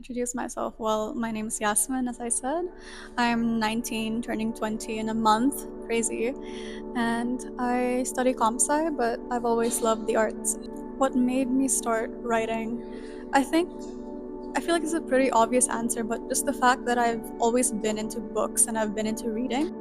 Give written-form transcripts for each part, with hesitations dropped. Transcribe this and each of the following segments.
introduce myself. Well, my name is Yasmin, as I said. I'm 19, turning 20 in a month. Crazy. And I study comp sci, but I've always loved the arts. What made me start writing? I think I feel like it's a pretty obvious answer, but just the fact that I've always been into books and I've been into reading.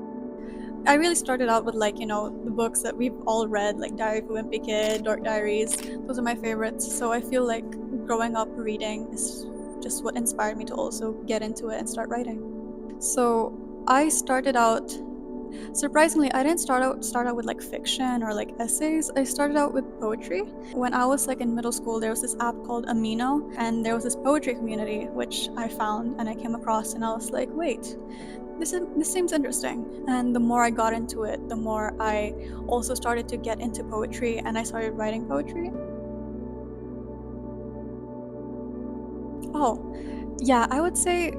I really started out with the books that we've all read, like Diary of a Wimpy Kid, Dark Diaries. Those are my favorites. So I feel like growing up reading is just what inspired me to also get into it and start writing. So I started out surprisingly, I didn't start out with like fiction or like essays. I started out with poetry. When I was like in middle school, there was this app called Amino, and there was this poetry community which I found and I came across, and I was like, wait, this seems interesting. And the more I got into it, the more I also started to get into poetry, and I started writing poetry. Oh, yeah, I would say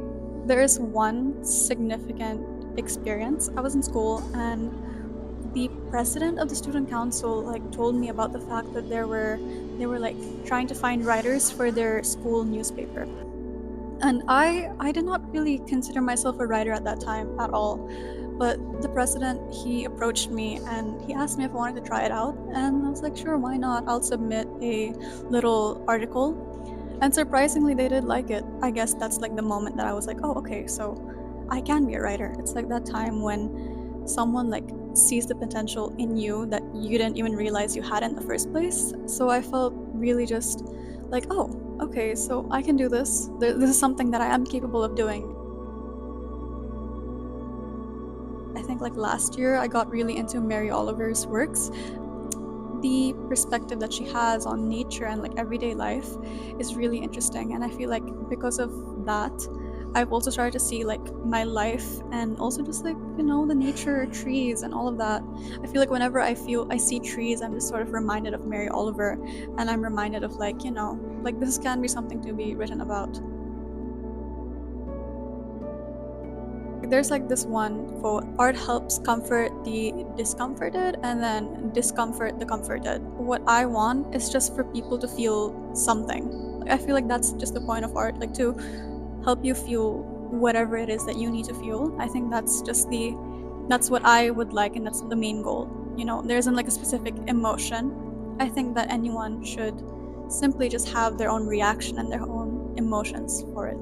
there is one significant experience. I was in school, and the president of the student council like told me about the fact that they were like trying to find writers for their school newspaper. And I did not really consider myself a writer at that time at all. But the president, he approached me and he asked me if I wanted to try it out. And I was like, sure, why not? I'll submit a little article. And surprisingly, they did like it. I guess that's like the moment that I was like, oh, okay, so I can be a writer. It's like that time when someone like sees the potential in you that you didn't even realize you had in the first place. So I felt really just like, oh, okay, so I can do this. This is something that I am capable of doing. I think like last year I got really into Mary Oliver's works. The perspective that she has on nature and like everyday life is really interesting, and I feel like because of that I've also started to see like my life and also just like the nature, trees and all of that. I feel like whenever I see trees, I'm just sort of reminded of Mary Oliver, and I'm reminded of like like this can be something to be written about. There's like this one quote: art helps comfort the discomforted and then discomfort the comforted. What I want is just for people to feel something. Like, I feel like that's just the point of art, like to help you feel whatever it is that you need to feel. I think that's what I would like, and that's the main goal. There isn't like a specific emotion. I think that anyone should simply just have their own reaction and their own emotions for it.